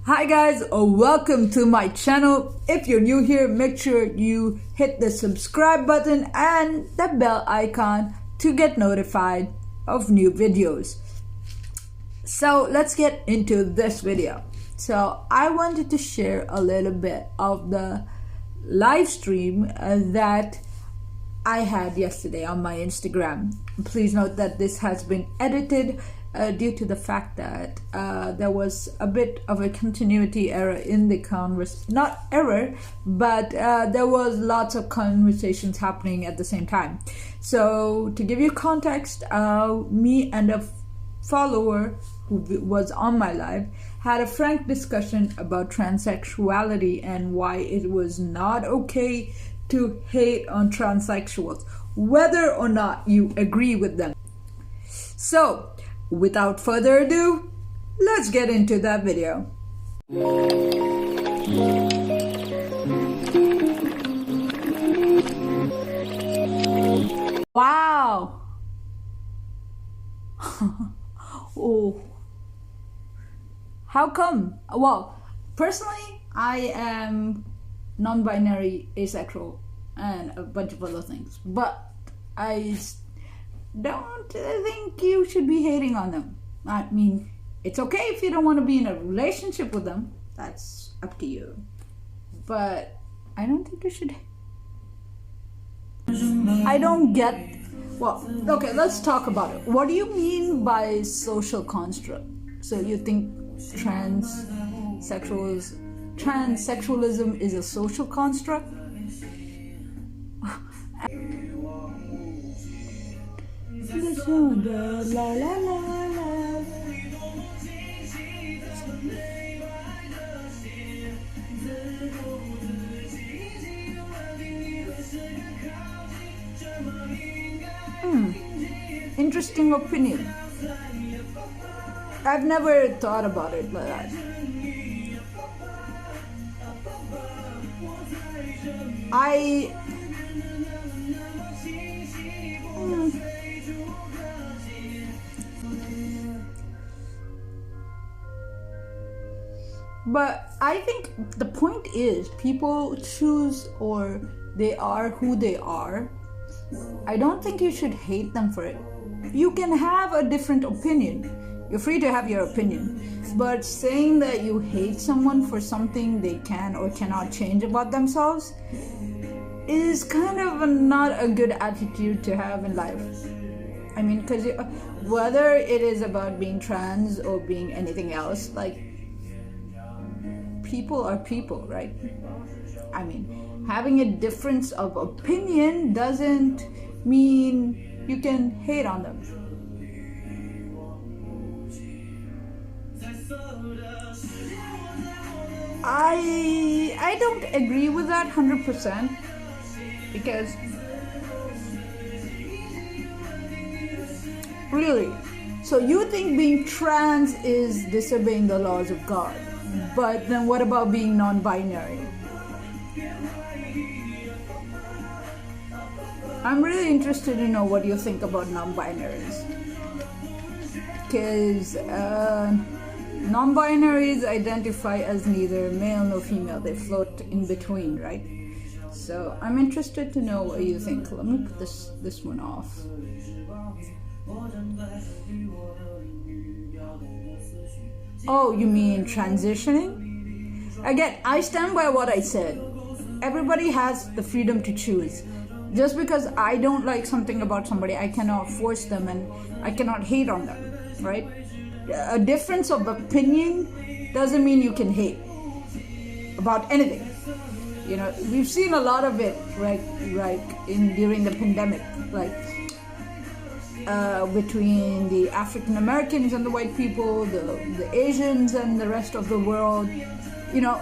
Hi guys, welcome to my channel. If you're new here, make sure you hit the subscribe button and the bell icon to get notified of new videos. So let's get into this video. So I wanted to share a little bit of the live stream that I had yesterday on my Instagram. Please note that this has been edited due to the fact that there was a bit of a continuity error in the not error, but there was lots of conversations happening at the same time. So to give you context, me and a follower who was on my live had a frank discussion about transsexuality and why it was not okay to hate on transsexuals, whether or not you agree with them. So without further ado, let's get into that video. Wow. Oh. How come? Well, personally, I am non-binary, asexual, and a bunch of other things. But I don't think you should be hating on them. I mean, it's okay if you don't want to be in a relationship with them. That's up to you. But I don't think you should. I don't get. Well, okay, let's talk about it. What do you mean by social construct? So you think transsexualism is a social construct? Interesting opinion. I've never thought about it like that. But I think the point is people choose, or they are who they are. I don't think you should hate them for it. You can have a different opinion. You're free to have your opinion. But saying that you hate someone for something they can or cannot change about themselves is kind of not a good attitude to have in life. I mean, because whether it is about being trans or being anything else, like, people are people, right? I mean, having a difference of opinion doesn't mean you can hate on them. I don't agree with that 100%, because really, so you think being trans is disobeying the laws of God, but then what about being non-binary? I'm really interested to know what you think about non-binaries, because non-binaries identify as neither male nor female. They float in between, right? So I'm interested to know what you think. Let me put this one off. Oh, you mean transitioning? Again, I stand by what I said. Everybody has the freedom to choose. Just because I don't like something about somebody, I cannot force them and I cannot hate on them, right? A difference of opinion doesn't mean you can hate about anything. You know, we've seen a lot of it, right? During the pandemic, like between the African Americans and the white people, the Asians and the rest of the world. You know,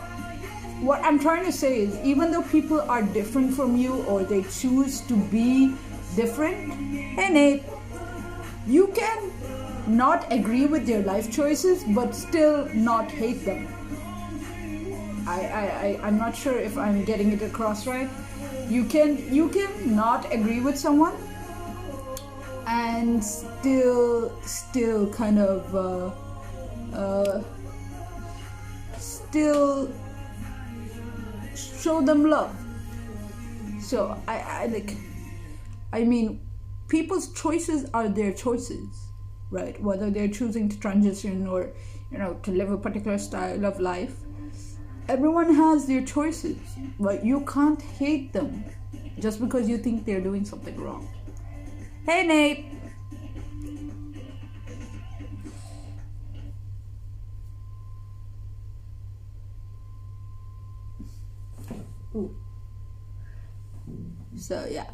what I'm trying to say is, even though people are different from you or they choose to be different, and you can not agree with their life choices but still not hate them. I'm not sure if I'm getting it across right. You can not agree with someone and still kind of still show them love. So I mean, people's choices are their choices, right? Whether they're choosing to transition or, to live a particular style of life. Everyone has their choices, but you can't hate them just because you think they're doing something wrong. Hey, Nate. Ooh. So yeah,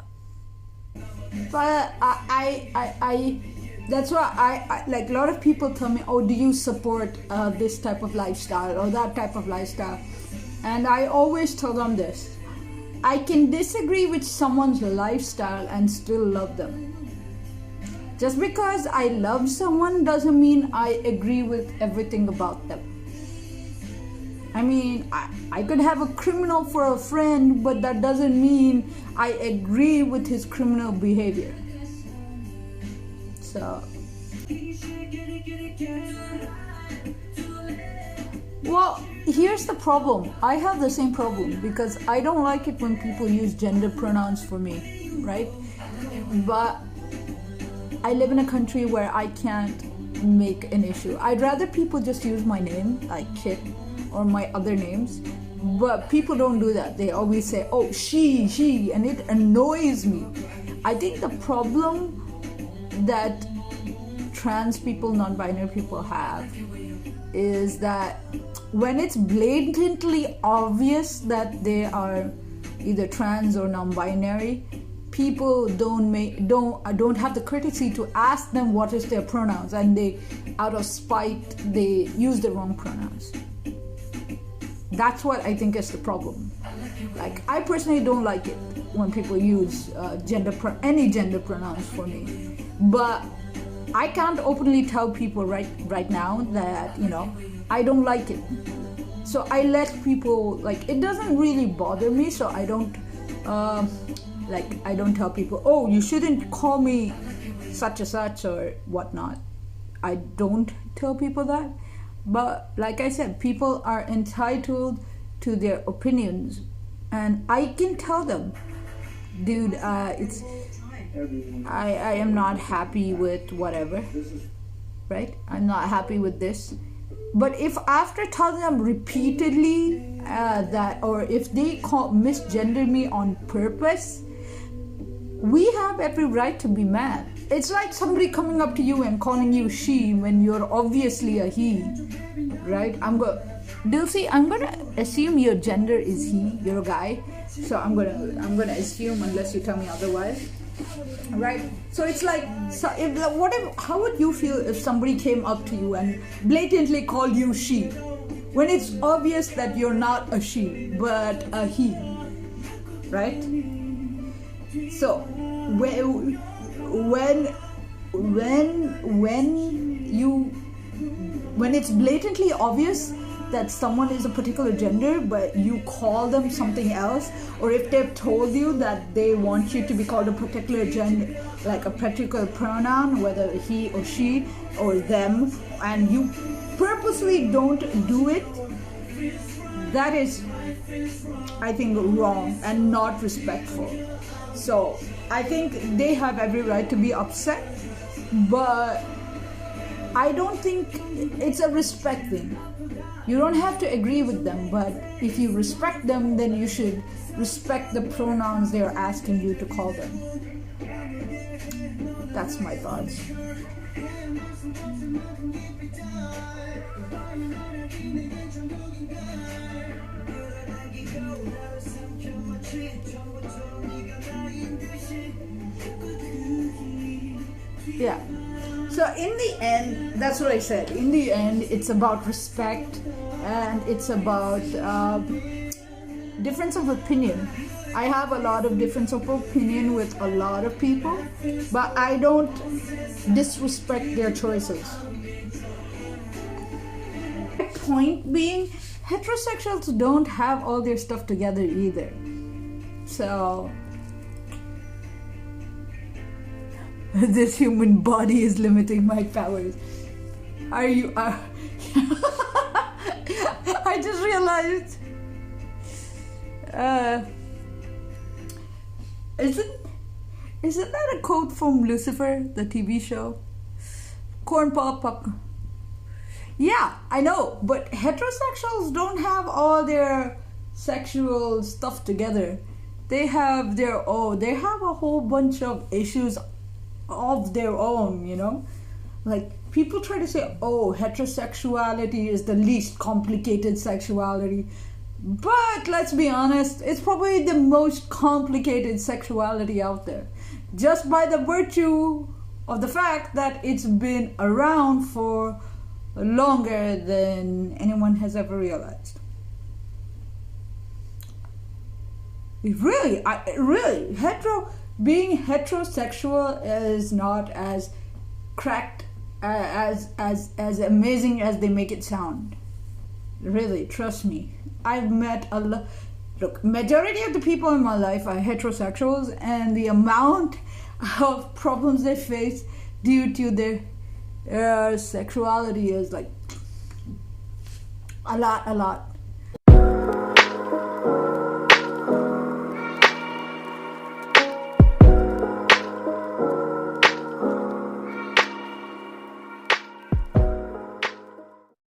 but I that's why I like, a lot of people tell me, oh, do you support this type of lifestyle or that type of lifestyle? And I always tell them this: I can disagree with someone's lifestyle and still love them. Just because I love someone doesn't mean I agree with everything about them. I mean, I could have a criminal for a friend, but that doesn't mean I agree with his criminal behavior. So, well, here's the problem. I have the same problem because I don't like it when people use gender pronouns for me, right? But I live in a country where I can't make an issue. I'd rather people just use my name, like Kit, or my other names, but people don't do that. They always say, oh, she, and it annoys me. I think the problem that trans people, non-binary people have is that when it's blatantly obvious that they are either trans or non-binary, people don't have the courtesy to ask them what is their pronouns, and they, out of spite, they use the wrong pronouns. That's what I think is the problem. Like, I personally don't like it when people use any gender pronouns for me. But I can't openly tell people right now that, I don't like it. So I let people, like, it doesn't really bother me, so I don't, I don't tell people, oh, you shouldn't call me such and such or whatnot. I don't tell people that. But like I said, people are entitled to their opinions, and I can tell them, dude, I am not happy with whatever, right? I'm not happy with this. But if after telling them repeatedly that, or if they misgender me on purpose, we have every right to be mad. It's like somebody coming up to you and calling you she when you're obviously a he, right? Dilsey, I'm gonna assume your gender is he. You're a guy, so I'm gonna assume unless you tell me otherwise, right? So it's like, how would you feel if somebody came up to you and blatantly called you she, when it's obvious that you're not a she but a he, right? So when it's blatantly obvious that someone is a particular gender but you call them something else, or if they've told you that they want you to be called a particular gender, like a particular pronoun, whether he or she or them, and you purposely don't do it, that is, I think, wrong and not respectful. So I think they have every right to be upset, but I don't think it's a respect thing. You don't have to agree with them, but if you respect them, then you should respect the pronouns they're asking you to call them. That's my thoughts. Yeah. So in the end, that's what I said. In the end, it's about respect, and it's about difference of opinion. I have a lot of difference of opinion with a lot of people, but I don't disrespect their choices. Point being, heterosexuals don't have all their stuff together either. So this human body is limiting my powers. I just realized realized, isn't that a quote from Lucifer, the TV show? Corn pop popcorn. Yeah, I know, but heterosexuals don't have all their sexual stuff together. They have their own. They have a whole bunch of issues of their own, you know? Like, people try to say, oh, heterosexuality is the least complicated sexuality. But let's be honest, it's probably the most complicated sexuality out there. Just by the virtue of the fact that it's been around for longer than anyone has ever realized. Really, being heterosexual is not as cracked, as amazing as they make it sound. Really, trust me. I've met a lot. Look, majority of the people in my life are heterosexuals, and the amount of problems they face due to their sexuality is like a lot.